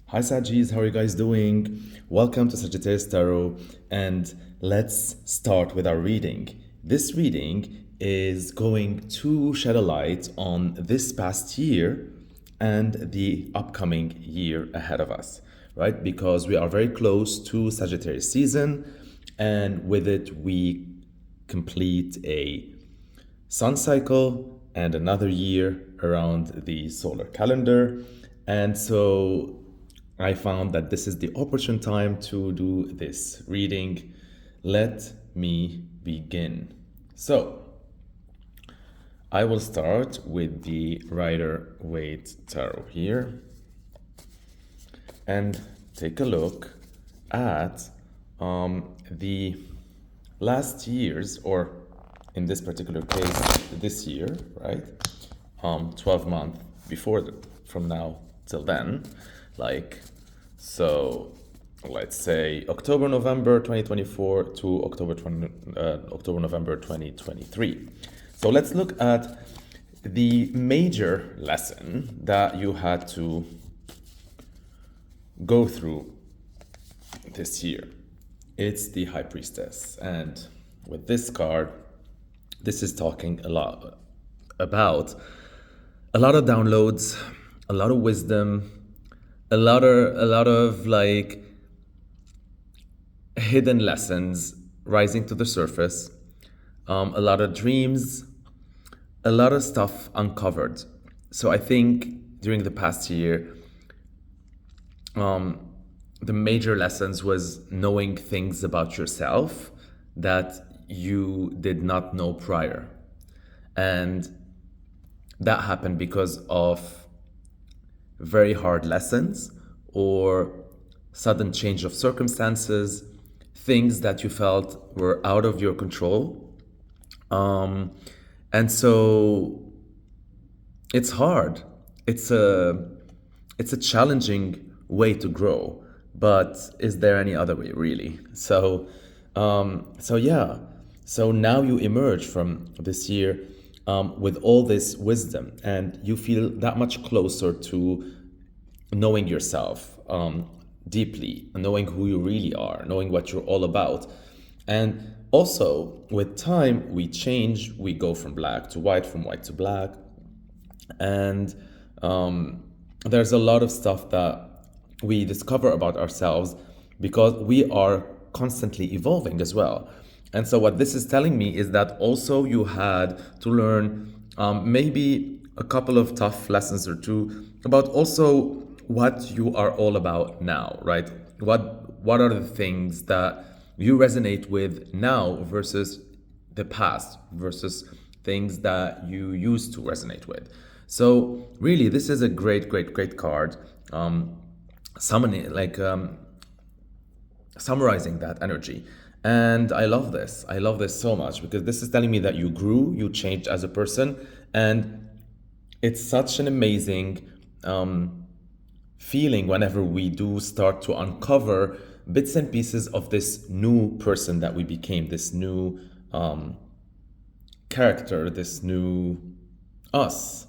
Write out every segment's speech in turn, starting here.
Hi Sagis, how are you guys doing? Welcome to Sagittarius Tarot, and let's start with our reading. This reading is going to shed a light on this past year and the upcoming year ahead of us, right? Because we are very close to Sagittarius season, and with it, we complete a sun cycle and another year around the solar calendar. And so I found that this is the opportune time to do this reading. Let me begin. So, I will start with the Rider Waite Tarot here and take a look at the last year's, or in this particular case, this year, right? 12 months before from now till then, like, so let's say October, November 2024 to October, November 2023. So let's look at the major lesson that you had to go through this year. It's the High Priestess. And with this card, this is talking a lot about a lot of downloads, a lot of wisdom, a lot of like hidden lessons rising to the surface, a lot of dreams, a lot of stuff uncovered. So I think during the past year, the major lessons was knowing things about yourself that you did not know prior. And that happened because of very hard lessons or sudden change of circumstances, things that you felt were out of your control. And so it's hard. It's a challenging way to grow, but is there any other way, really? So yeah. So now you emerge from this year with all this wisdom, and you feel that much closer to knowing yourself deeply, knowing who you really are, knowing what you're all about. And also, with time, we change. We go from black to white, from white to black. And there's a lot of stuff that we discover about ourselves because we are constantly evolving as well. And so what this is telling me is that also you had to learn maybe a couple of tough lessons or two about also what you are all about now, right? What are the things that you resonate with now versus the past, versus things that you used to resonate with. So really, this is a great card. Summoning, like summarizing that energy. And I love this. I love this so much because this is telling me that you grew, you changed as a person, and it's such an amazing feeling whenever we do start to uncover bits and pieces of this new person that we became, this new character, this new us.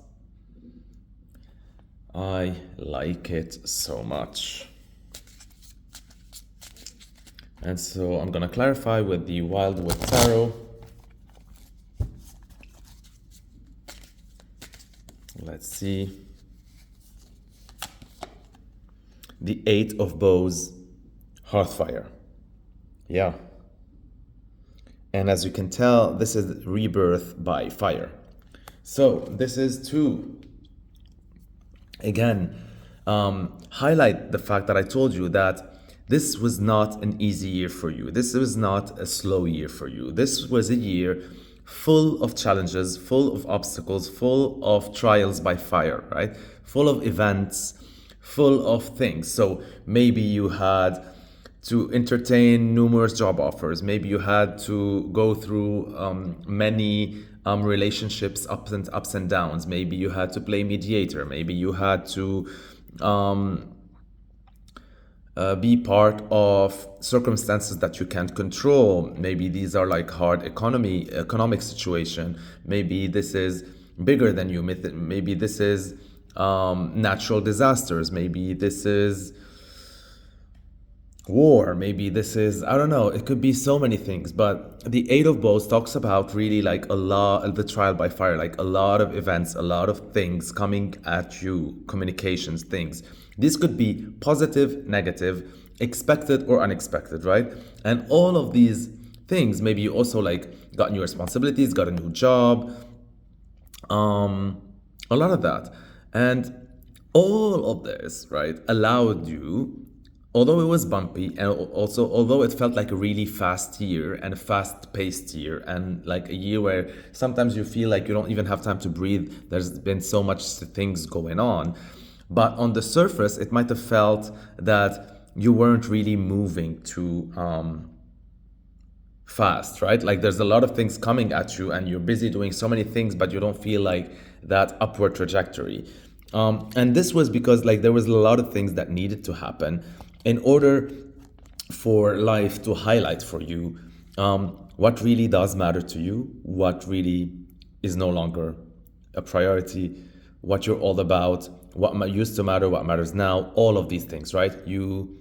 I like it so much. And so I'm gonna clarify with the Wildwood Tarot. Let's see. The Eight of Bows, Hearthfire. Yeah. And as you can tell, this is rebirth by fire. So this is to, again, highlight the fact that I told you that this was not an easy year for you. This was not a slow year for you. This was a year full of challenges, full of obstacles, full of trials by fire, right? Full of events, full of things. So maybe you had to entertain numerous job offers. Maybe you had to go through many relationships, ups and downs. Maybe you had to play mediator. Maybe you had to be part of circumstances that you can't control. Maybe these are like hard economic situation. Maybe this is bigger than you. Maybe this is natural disasters. Maybe this is war. Maybe this is, I don't know, it could be so many things. But the Eight of Bows talks about really like a lot, the trial by fire, like a lot of events, a lot of things coming at you, communications, things. This could be positive, negative, expected or unexpected, right? And all of these things, maybe you also like got new responsibilities, got a new job, a lot of that. And all of this, right, allowed you, although it was bumpy, and also although it felt like a really fast year and a fast paced year, and like a year where sometimes you feel like you don't even have time to breathe, there's been so much things going on. But on the surface, it might have felt that you weren't really moving too fast, right? Like there's a lot of things coming at you and you're busy doing so many things, but you don't feel like that upward trajectory. And this was because like there was a lot of things that needed to happen in order for life to highlight for you what really does matter to you, what really is no longer a priority, what you're all about, what used to matter, what matters now, all of these things, right? You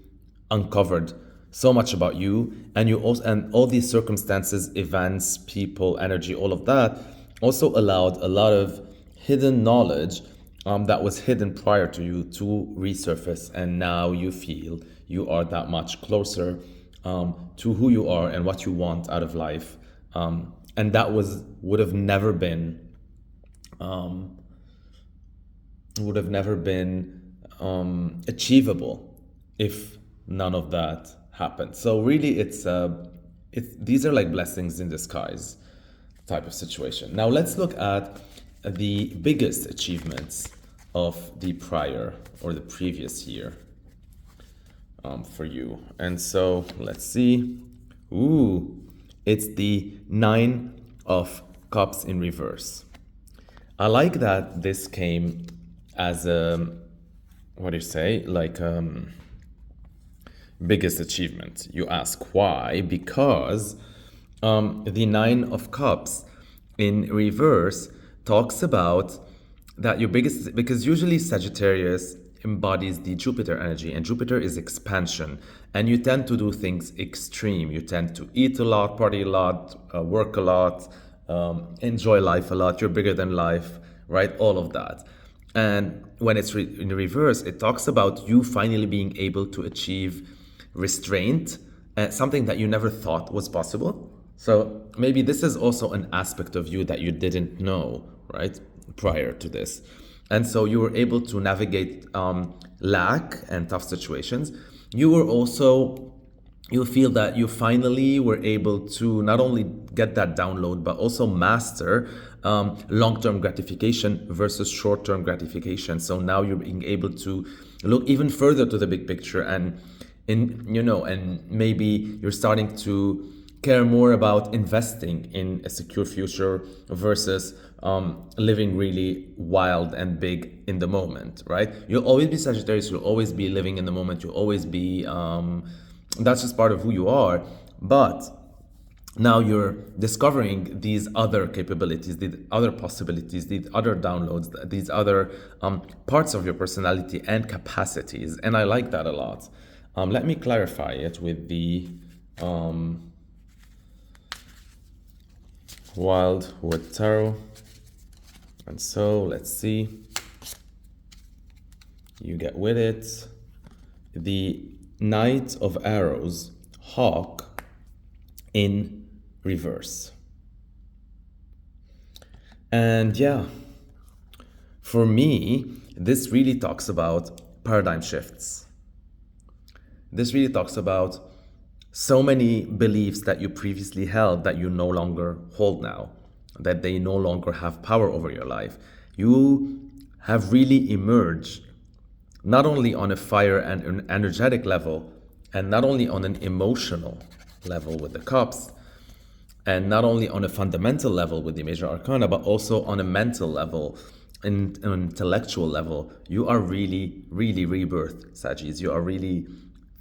uncovered so much about you, and you also, and all these circumstances, events, people, energy, all of that also allowed a lot of hidden knowledge that was hidden prior to you to resurface, and now you feel you are that much closer to who you are and what you want out of life, and that would have never been achievable if none of that happened. So really, it's these are like blessings in disguise type of situation. Now let's look at the biggest achievements of the prior or the previous year for you. And so let's see. Ooh, it's the Nine of Cups in reverse. I like that this came as a, what do you say, like biggest achievement. You ask why? Because the Nine of Cups in reverse talks about that your biggest, because usually Sagittarius embodies the Jupiter energy, and Jupiter is expansion, and you tend to do things extreme. You tend to eat a lot, party a lot, work a lot, enjoy life a lot. You're bigger than life, right? All of that. And when it's in reverse, it talks about you finally being able to achieve restraint, something that you never thought was possible. So maybe this is also an aspect of you that you didn't know, right, prior to this. And so you were able to navigate lack and tough situations. You were also, you feel that you finally were able to not only get that download, but also master long-term gratification versus short-term gratification. So now you're being able to look even further to the big picture, and and maybe you're starting to care more about investing in a secure future versus living really wild and big in the moment, right? You'll always be Sagittarius, you'll always be living in the moment, you'll always be, that's just part of who you are. But now you're discovering these other capabilities, these other possibilities, these other downloads, these other parts of your personality and capacities. And I like that a lot. Let me clarify it with the Wildwood Tarot. And so let's see. You get with it the Knight of Arrows, Hawk in reverse. And yeah, for me, this really talks about paradigm shifts. This really talks about so many beliefs that you previously held that you no longer hold now, that they no longer have power over your life. You have really emerged not only on a fire and an energetic level, and not only on an emotional level with the cups, and not only on a fundamental level with the major arcana, but also on a mental level, and an intellectual level. You are really, really rebirthed, Sagittarius. You are really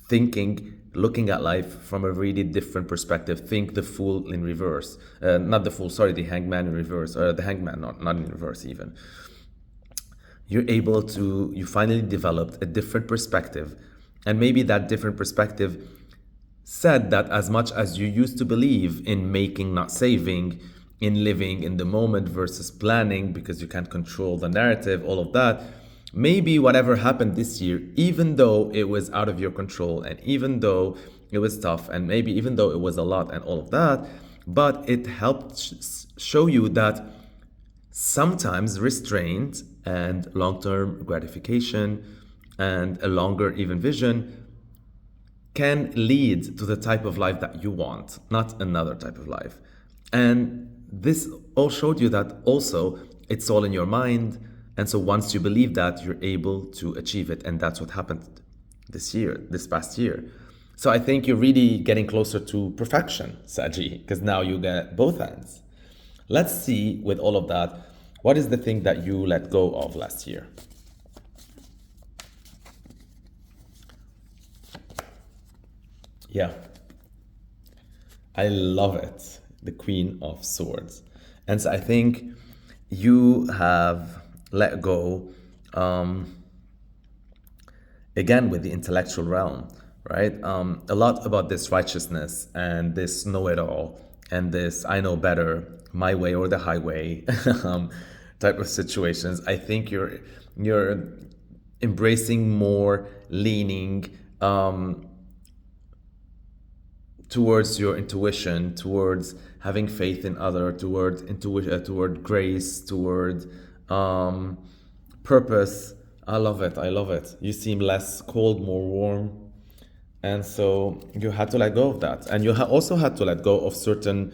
thinking, looking at life from a really different perspective. Think the Fool in reverse. Not the Fool, sorry, the Hangman in reverse, or the Hangman, not in reverse even. you finally developed a different perspective. And maybe that different perspective said that as much as you used to believe in making, not saving, in living in the moment versus planning because you can't control the narrative, all of that, maybe whatever happened this year, even though it was out of your control and even though it was tough and maybe even though it was a lot and all of that, but it helped show you that sometimes restraint and long-term gratification and a longer even vision can lead to the type of life that you want, not another type of life. And this all showed you that also it's all in your mind. And so once you believe that, you're able to achieve it. And that's what happened this past year. So I think you're really getting closer to perfection, Saji, because now you get both ends. Let's see, with all of that, what is the thing that you let go of last year? Yeah, I love it. The Queen of Swords. And so I think you have let go, um, again, with the intellectual realm, right? A lot about this righteousness and this know it all and this I know better, my way or the highway um, type of situations. I think you're embracing more leaning towards your intuition, towards having faith in other, towards intuition, toward grace, toward purpose. I love it. I love it. You seem less cold, more warm. And so you had to let go of that. And you also had to let go of certain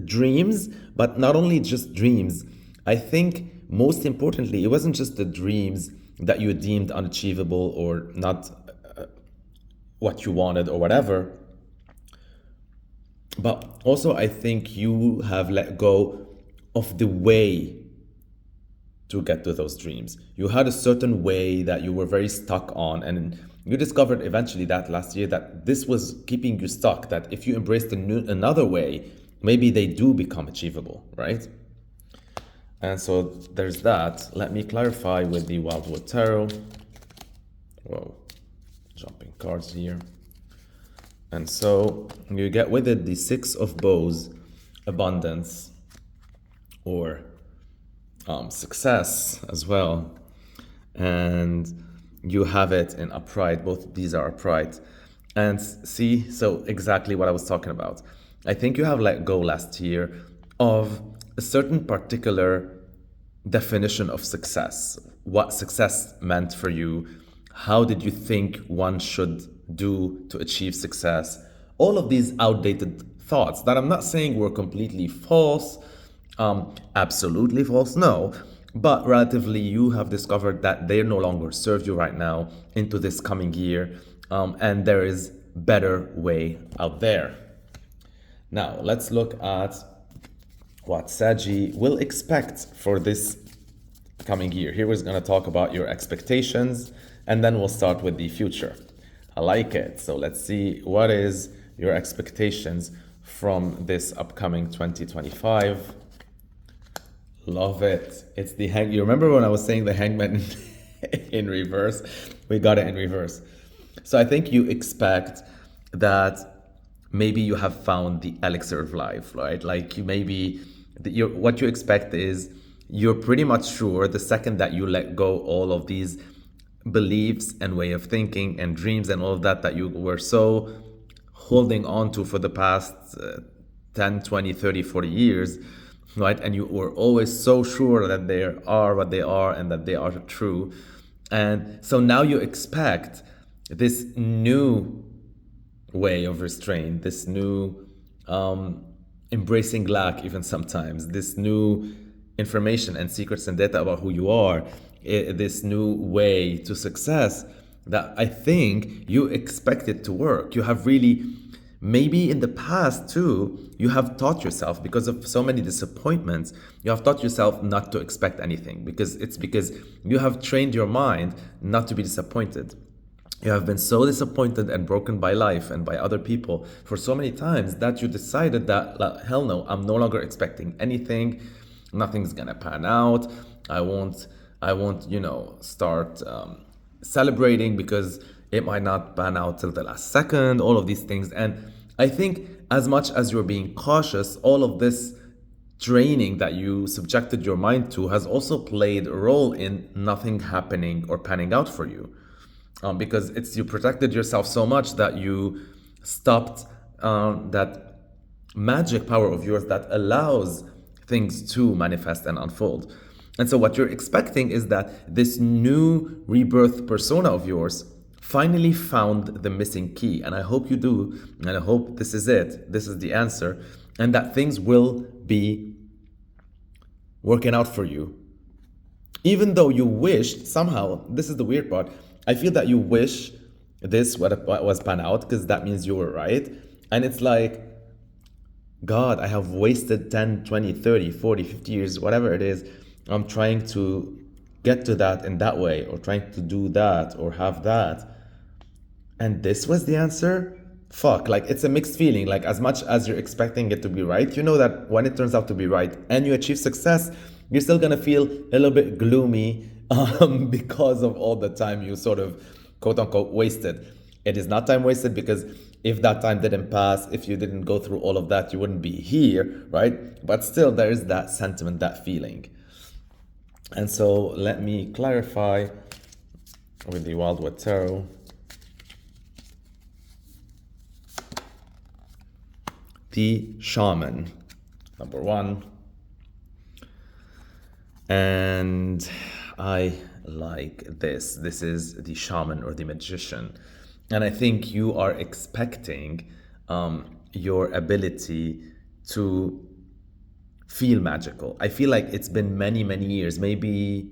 dreams, but not only just dreams. I think most importantly, it wasn't just the dreams that you deemed unachievable or not what you wanted or whatever. But also, I think you have let go of the way to get to those dreams. You had a certain way that you were very stuck on, and you discovered eventually that last year that this was keeping you stuck, that if you embraced another way, maybe they do become achievable, right? And so there's that. Let me clarify with the Wildwood Tarot. Whoa, jumping cards here. And so you get with it the Six of Bows, abundance, or success as well. And you have it in upright. Both of these are upright. And see, so exactly what I was talking about. I think you have let go last year of a certain particular definition of success. What success meant for you. How did you think one should do to achieve success? All of these outdated thoughts that I'm not saying were completely false, absolutely false, no, but relatively you have discovered that they no longer serve you right now into this coming year, and there is better way out there. Now let's look at what Saggy will expect for this coming year. Here we're going to talk about your expectations, and then we'll start with the future. I like it. So let's see, what is your expectations from this upcoming 2025? Love it. It's the You remember when I was saying the Hangman in reverse? We got it in reverse. So I think you expect that maybe you have found the elixir of life, right? Like what you expect is you're pretty much sure the second that you let go all of these beliefs and way of thinking and dreams and all of that you were so holding on to for the past 10, 20, 30, 40 years, right? And you were always so sure that they are what they are and that they are true. And so now you expect this new way of restraint, this new embracing lack, even sometimes, this new information and secrets and data about who you are, this new way to success that I think you expect it to work. You have really, maybe in the past too, you have taught yourself, because of so many disappointments, you have taught yourself not to expect anything, because you have trained your mind not to be disappointed. You have been so disappointed and broken by life and by other people for so many times that you decided that, like, hell no, I'm no longer expecting anything. Nothing's gonna pan out. I won't I won't, start celebrating because it might not pan out till the last second, all of these things. And I think as much as you're being cautious, all of this training that you subjected your mind to has also played a role in nothing happening or panning out for you. Because it's you protected yourself so much that you stopped that magic power of yours that allows things to manifest and unfold. And so, what you're expecting is that this new rebirth persona of yours finally found the missing key. And I hope you do. And I hope this is it. This is the answer. And that things will be working out for you. Even though you wished, somehow, this is the weird part, I feel that you wish this was pan out because that means you were right. And it's like, God, I have wasted 10, 20, 30, 40, 50 years, whatever it is. I'm trying to get to that in that way, or trying to do that, or have that. And this was the answer? Fuck, like it's a mixed feeling. Like as much as you're expecting it to be right, you know that when it turns out to be right and you achieve success, you're still gonna feel a little bit gloomy because of all the time you sort of quote unquote wasted. It is not time wasted because if that time didn't pass, if you didn't go through all of that, you wouldn't be here, right? But still, there is that sentiment, that feeling. And so let me clarify with the Wildwood Tarot. The Shaman, number one. And I like this. This is the Shaman or the Magician. And I think you are expecting your ability to feel magical. I feel like it's been many, many years, maybe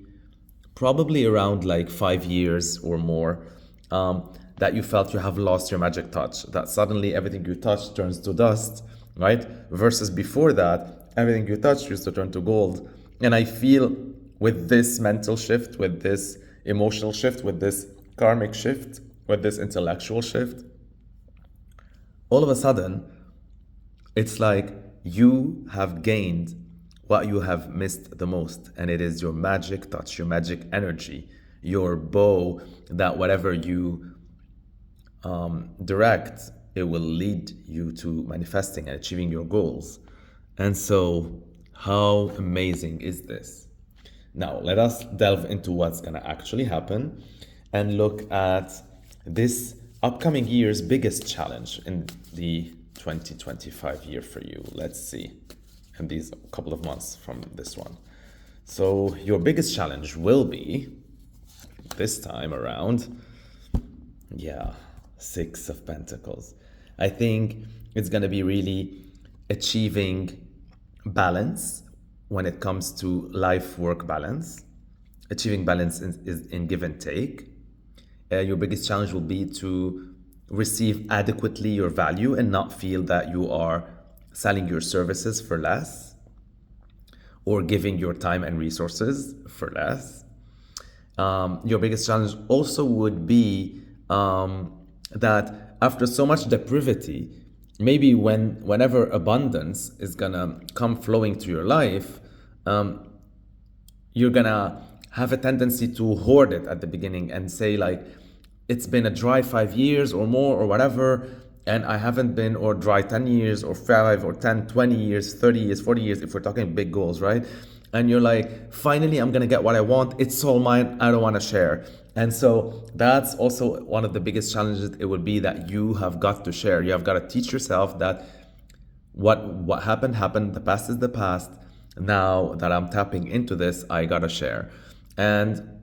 probably around like 5 years or more, that you felt you have lost your magic touch, that suddenly everything you touch turns to dust, right? Versus before that, everything you touch used to turn to gold. And I feel with this mental shift, with this emotional shift, with this karmic shift, with this intellectual shift, all of a sudden, it's like you have gained what you have missed the most, and it is your magic touch, your magic energy, your bow, that whatever you direct, it will lead you to manifesting and achieving your goals. And so, how amazing is this? Now, let us delve into what's going to actually happen and look at this upcoming year's biggest challenge in the 2025 year for you. Let's see, in these couple of months from this one. So your biggest challenge will be, this time around, Six of Pentacles. I think it's going to be really achieving balance when it comes to life-work balance. Achieving balance is in give and take. Your biggest challenge will be to receive adequately your value and not feel that you are selling your services for less or giving your time and resources for less. Your biggest challenge also would be that after so much depravity, maybe whenever abundance is gonna come flowing to your life, you're gonna have a tendency to hoard it at the beginning and say like, it's been a dry 5 years or more or whatever, and I haven't been, or dry 10 years or 5 or 10, 20 years, 30 years, 40 years, if we're talking big goals, right? And you're like, finally, I'm gonna get what I want. It's all mine. I don't wanna share. And so that's also one of the biggest challenges. It would be that you have got to share. You have got to teach yourself that what happened, happened. The past is the past. Now that I'm tapping into this, I gotta share. And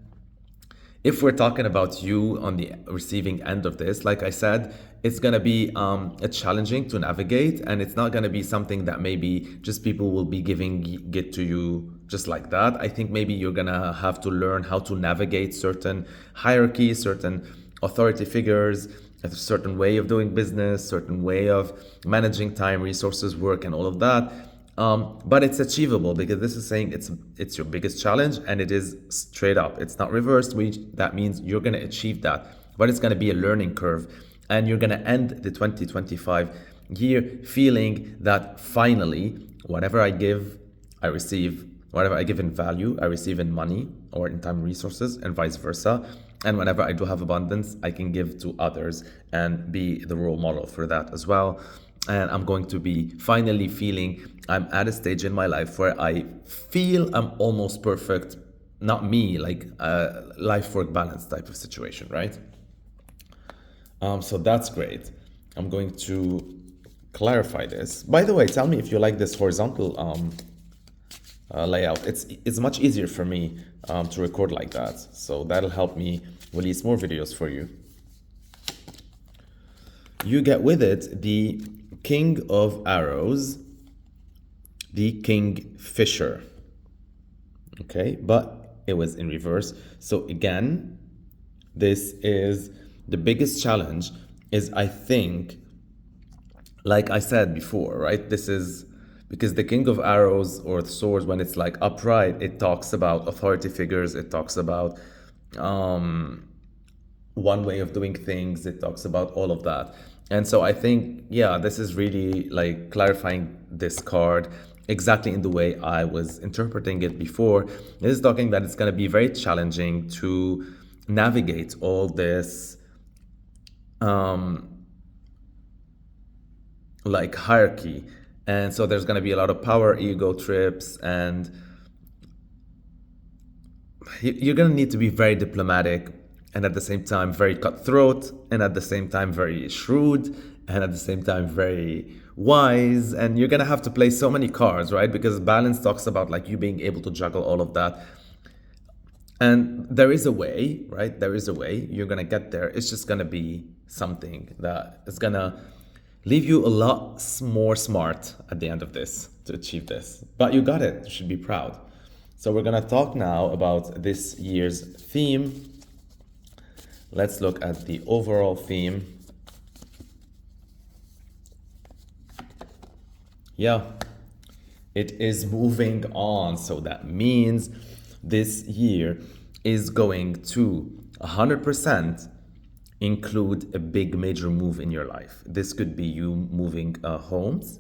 if we're talking about you on the receiving end of this, like I said, it's going to be challenging to navigate, and it's not going to be something that maybe just people will be giving it to you just like that. I think maybe you're going to have to learn how to navigate certain hierarchies, certain authority figures, a certain way of doing business, certain way of managing time, resources, work, and all of that. But it's achievable because this is saying it's your biggest challenge, and it is straight up. It's not reversed, which that means you're going to achieve that. But it's going to be a learning curve, and you're going to end the 2025 year feeling that finally, whatever I give, I receive. whatever I give in value, I receive in money or in time and resources, and vice versa. And whenever I do have abundance, I can give to others and be the role model for that as well. And I'm going to be finally feeling I'm at a stage in my life where I feel I'm almost perfect. Not me, like a life work balance type of situation, right? So that's great. I'm going to clarify this. By the way, tell me if you like this horizontal layout. It's much easier for me to record like that. So that'll help me release more videos for you. You get with it the King of Arrows, the King Fisher. Okay, but it was in reverse. So again, this is the biggest challenge is, I think, like I said before, right? This is because the King of Arrows or the swords, when it's like upright, it talks about authority figures. It talks about one way of doing things. It talks about all of that. And so I think, yeah, this is really like clarifying this card exactly in the way I was interpreting it before. This is talking that it's going to be very challenging to navigate all this like hierarchy. And so there's going to be a lot of power ego trips, and you're going to need to be very diplomatic and at the same time very cutthroat and at the same time very shrewd and at the same time very wise. And you're going to have to play so many cards, right? Because balance talks about like you being able to juggle all of that. And there is a way, right? There is a way. You're going to get there. It's just going to be something that is going to leave you a lot more smart at the end of this to achieve this. But you got it. You should be proud. So we're going to talk now about this year's theme. Let's look at the overall theme. Yeah, it is moving on. So that means this year is going to 100% include a big major move in your life. This could be you moving homes,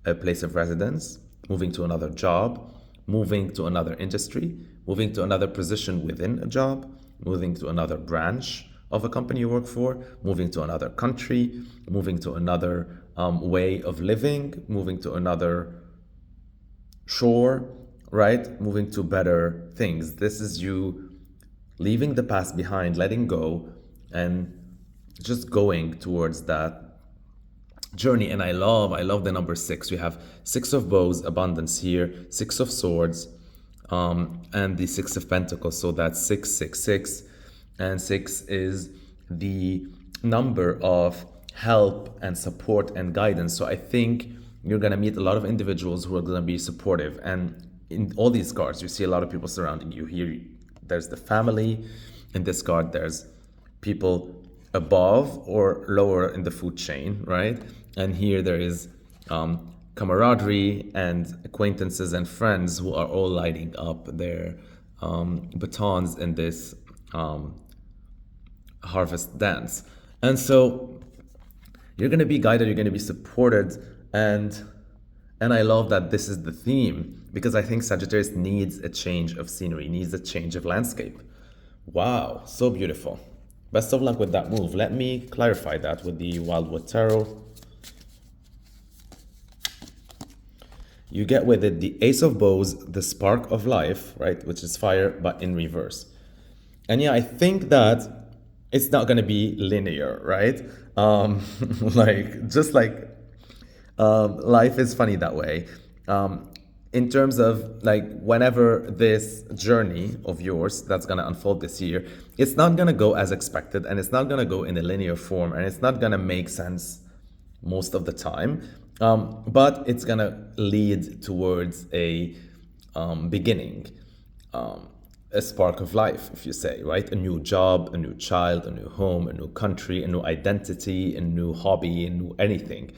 a place of residence, moving to another job, moving to another industry, moving to another position within a job, moving to another branch of a company you work for, moving to another country, moving to another way of living, moving to another shore, right? Moving to better things. This is you leaving the past behind, letting go, and just going towards that journey. And I love the number 6. We have 6 of bows, abundance here, 6 of swords, and the 6 of pentacles. So that's 666, and 6 is the number of help and support and guidance. So I think you're going to meet a lot of individuals who are going to be supportive. And in all these cards, you see a lot of people surrounding you. Here, there's the family. In this card, there's people above or lower in the food chain, right? And here there is camaraderie and acquaintances and friends who are all lighting up their batons in this harvest dance. And so you're going to be guided, you're going to be supported, and I love that this is the theme, because I think Sagittarius needs a change of scenery, needs a change of landscape. Wow, so beautiful. Best of luck with that move. Let me clarify that with the Wildwood Tarot. You get with it the Ace of Bows, the Spark of Life, right, which is fire, but in reverse. And yeah, I think that it's not going to be linear, right? Life is funny that way. In terms of like whenever this journey of yours that's going to unfold this year, it's not going to go as expected, and it's not going to go in a linear form, and it's not going to make sense most of the time. But it's going to lead towards a beginning, a spark of life, if you say, right? A new job, a new child, a new home, a new country, a new identity, a new hobby, a new anything.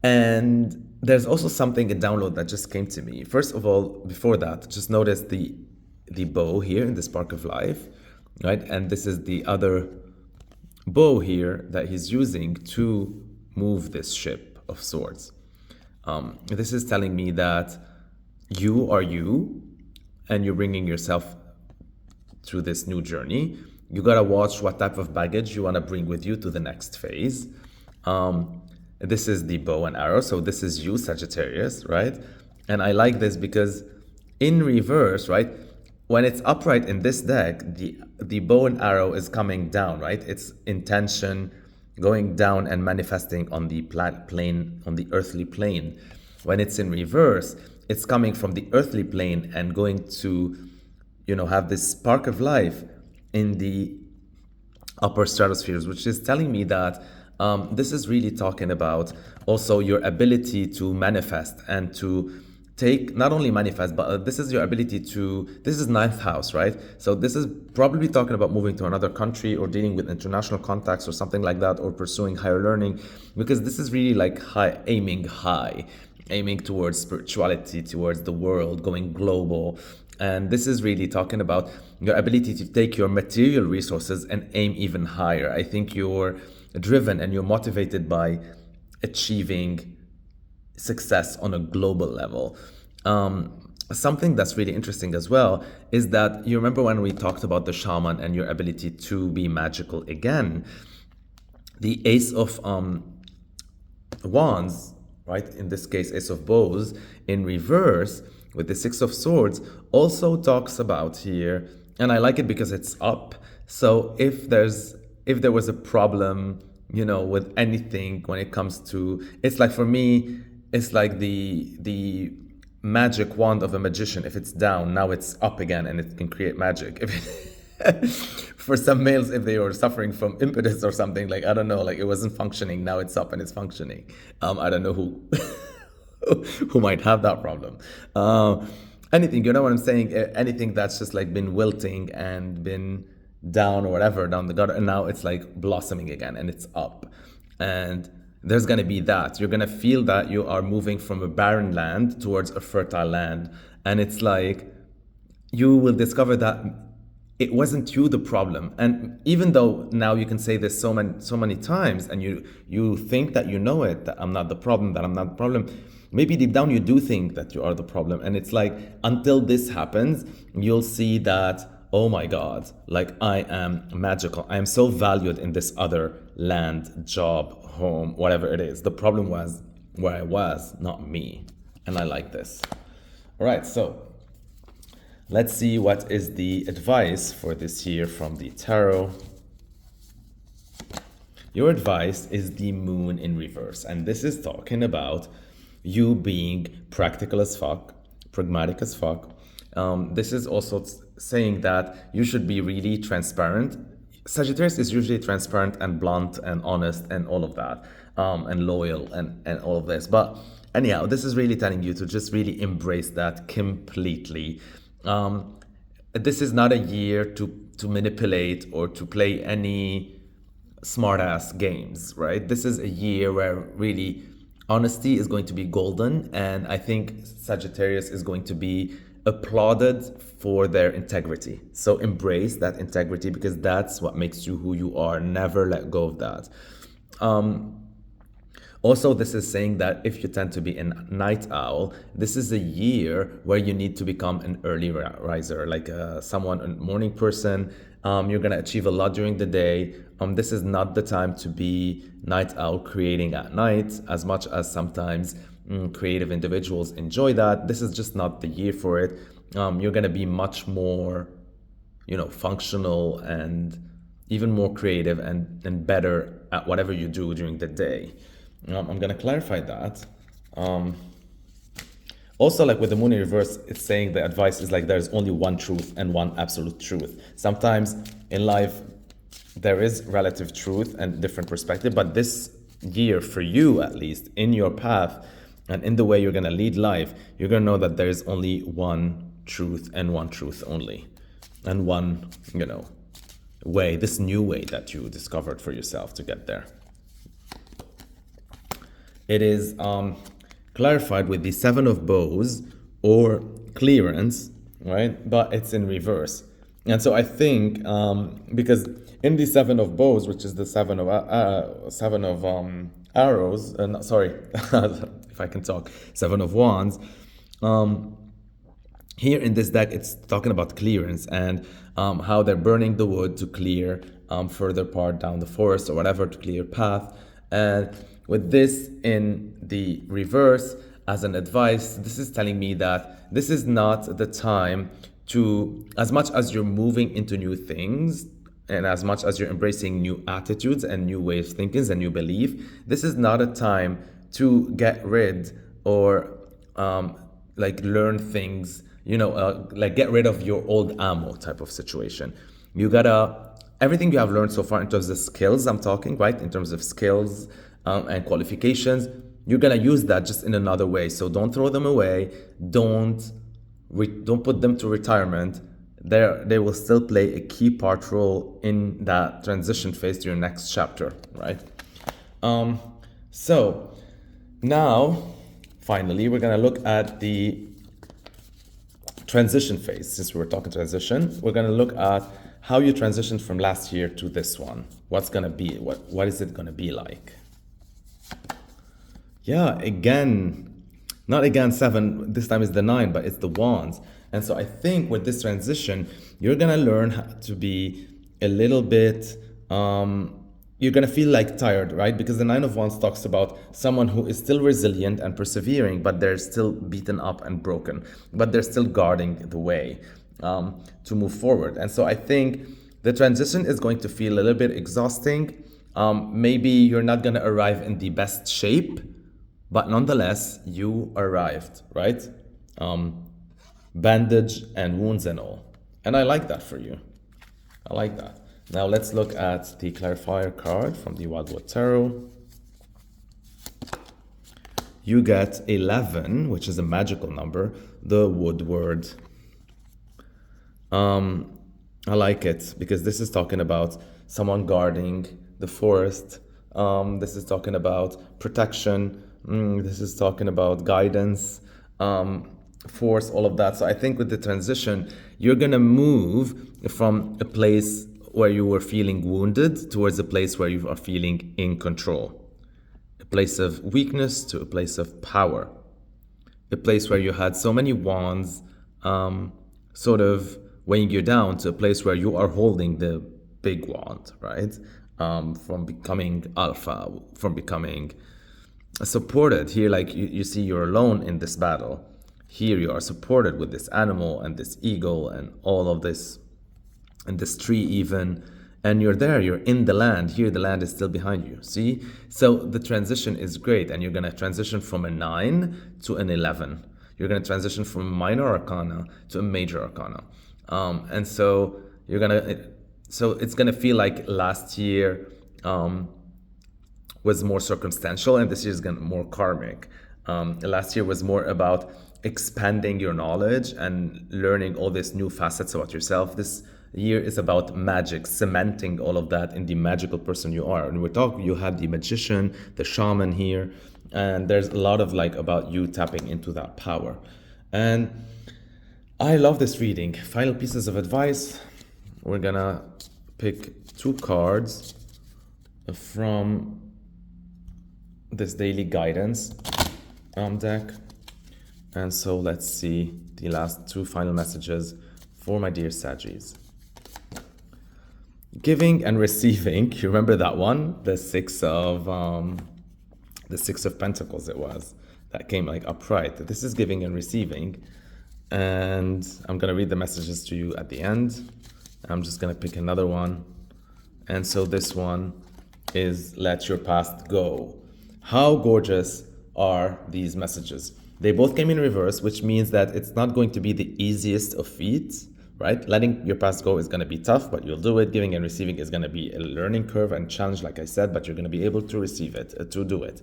And there's also something, a download that just came to me. First of all, before that, just notice the bow here in the spark of life, right? And this is the other bow here that he's using to move this ship of swords. This is telling me that you are you, and you're bringing yourself through this new journey. You gotta watch what type of baggage you wanna bring with you to the next phase. This is the bow and arrow, so this is you, Sagittarius, right? And I like this because in reverse, right, when it's upright in this deck, the bow and arrow is coming down, right? It's intention going down and manifesting on the plane, on the earthly plane. When it's in reverse, it's coming from the earthly plane and going to, have this spark of life in the upper stratospheres, which is telling me that this is really talking about also your ability to manifest and to take, not only manifest, but this is your ability to, this is ninth house, right? So this is probably talking about moving to another country or dealing with international contacts or something like that, or pursuing higher learning, because this is really like high, aiming towards spirituality, towards the world, going global. And this is really talking about your ability to take your material resources and aim even higher. I think you're driven and you're motivated by achieving success on a global level. Something that's really interesting as well is that you remember when we talked about the shaman and your ability to be magical again. The ace of wands, right, in this case ace of bows in reverse with the six of swords, also talks about here, and I like it because it's up. So if there was a problem, with anything when it comes to, it's like, for me, it's like the magic wand of a magician. If it's down, now it's up again and it can create magic. For some males, if they were suffering from impetus or something, like, I don't know, like it wasn't functioning, now it's up and it's functioning. I don't know who who might have that problem. Anything, you know what I'm saying? Anything that's just like been wilting and been down or whatever, down the gutter, and now it's like blossoming again and it's up. And there's going to be that. You're going to feel that you are moving from a barren land towards a fertile land. And it's like, you will discover that it wasn't you the problem. And even though now you can say this so many times, and you think that you know it, that I'm not the problem, that I'm not the problem, maybe deep down you do think that you are the problem. And it's like, until this happens, you'll see that, oh my God, like, I am magical. I am so valued in this other land, job, home, whatever it is. The problem was where I was, not me. And I like this. All right, so let's see what is the advice for this year from the tarot. Your advice is the moon in reverse. And this is talking about you being practical as fuck, pragmatic as fuck. This is also saying that you should be really transparent. Sagittarius is usually transparent and blunt and honest and all of that, and loyal and all of this. But anyhow, this is really telling you to just really embrace that completely. This is not a year to manipulate or to play any smart-ass games, right? This is a year where really honesty is going to be golden, and I think Sagittarius is going to be applauded for their integrity. So embrace that integrity, because that's what makes you who you are. Never let go of that. Also, this is saying that if you tend to be a night owl, this is a year where you need to become an early riser, like someone, a morning person. You're going to achieve a lot during the day. This is not the time to be night owl creating at night, as much as sometimes creative individuals enjoy that. This is just not the year for it. You're going to be much more, functional and even more creative and better at whatever you do during the day. I'm going to clarify that. Also, like with the moon in reverse, it's saying the advice is like there's only one truth and one absolute truth. Sometimes in life, there is relative truth and different perspective, but this year, for you at least, in your path and in the way you're going to lead life, you're going to know that there's only one truth and one truth only. And one, way, this new way that you discovered for yourself to get there. It is clarified with the Seven of Bows, or clearance, right? But it's in reverse. And so I think because in the seven of bows, which is the seven of arrows, no, sorry, if I can talk, seven of wands. Um, Here in this deck, it's talking about clearance and how they're burning the wood to clear further part down the forest or whatever to clear path. And with this in the reverse, as an advice, this is telling me that this is not the time to, as much as you're moving into new things and as much as you're embracing new attitudes and new ways of thinking and new belief, this is not a time to get rid or like learn things, like get rid of your old ammo type of situation. You gotta, everything you have learned so far in terms of skills, I'm talking, right? In terms of skills and qualifications, you're gonna use that just in another way. So don't throw them away. Don't put them to retirement. They will still play a key part role in that transition phase to your next chapter, right? So now, finally, we're gonna look at the transition phase. Since we were talking transition, we're gonna look at how you transitioned from last year to this one. What's gonna be, what is it gonna be like? Yeah, again, not again seven, this time is the nine, but it's the wands. And so I think with this transition, you're gonna learn how to be a little bit, you're gonna feel like tired, right? Because the nine of wands talks about someone who is still resilient and persevering, but they're still beaten up and broken, but they're still guarding the way to move forward. And so I think the transition is going to feel a little bit exhausting. Maybe you're not gonna arrive in the best shape, but nonetheless, you arrived, right? Bandage and wounds and all. And I like that for you. I like that. Now let's look at the clarifier card from the Wildwood Tarot. You get 11, which is a magical number, the Woodward. I like it because this is talking about someone guarding the forest. This is talking about protection. This is talking about guidance, force, all of that. So I think with the transition, you're gonna move from a place where you were feeling wounded towards a place where you are feeling in control. A place of weakness to a place of power. A place where you had so many wands sort of weighing you down to a place where you are holding the big wand, right? From becoming alpha, from becoming supported. Here, like you see, you're alone in this battle. Here you are supported with this animal and this eagle and all of this, and this tree even, and you're there, you're in the land. Here the land is still behind you, see? So the transition is great, and you're gonna transition from a 9 to an 11. You're gonna transition from a minor arcana to a major arcana. And so it's gonna feel like last year was more circumstantial, and this year is gonna be more karmic. Last year was more about expanding your knowledge and learning all these new facets about yourself. This year is about magic, cementing all of that in the magical person you are. And you have the magician, the shaman here, and there's a lot of like about you tapping into that power. And I love this reading. Final pieces of advice. We're gonna pick 2 cards from this daily guidance deck. And so let's see the last 2 final messages for my dear Saggies. Giving and receiving. You remember that one? The six of Pentacles it was. That came like upright. This is giving and receiving. And I'm gonna read the messages to you at the end. I'm just gonna pick another one. And so this one is let your past go. How gorgeous are these messages? They both came in reverse, which means that it's not going to be the easiest of feats, right? Letting your past go is going to be tough, but you'll do it. Giving and receiving is going to be a learning curve and challenge, like I said, but you're going to be able to receive it, to do it.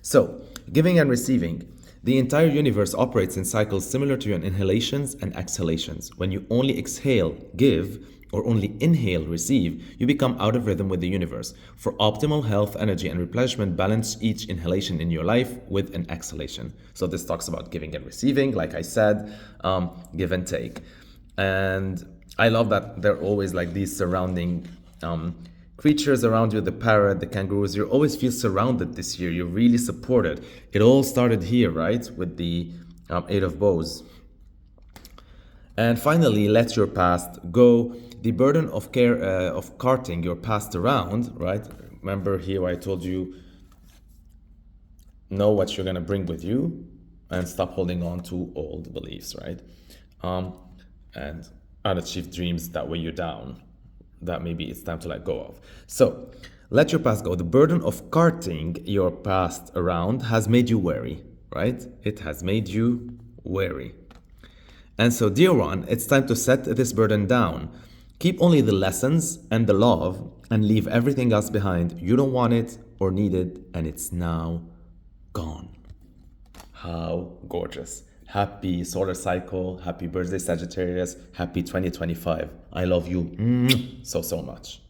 So, giving and receiving. The entire universe operates in cycles similar to your inhalations and exhalations. When you only exhale, give, or only inhale, receive, you become out of rhythm with the universe. For optimal health, energy, and replenishment, balance each inhalation in your life with an exhalation. So this talks about giving and receiving, like I said, give and take. And I love that they're always like these surrounding creatures around you, the parrot, the kangaroos. You always feel surrounded this year. You're really supported. It all started here, right? With the Eight of Bows. And finally, let your past go. The burden of care of carting your past around, right? Remember here I told you, know what you're gonna bring with you, and stop holding on to old beliefs, right? And unachieved dreams that weigh you down, that maybe it's time to let go of. So, let your past go. The burden of carting your past around has made you wary, right? It has made you wary. And so, dear one, it's time to set this burden down. Keep only the lessons and the love and leave everything else behind. You don't want it or need it, and it's now gone. How gorgeous. Happy solar cycle. Happy birthday, Sagittarius. Happy 2025. I love you so much.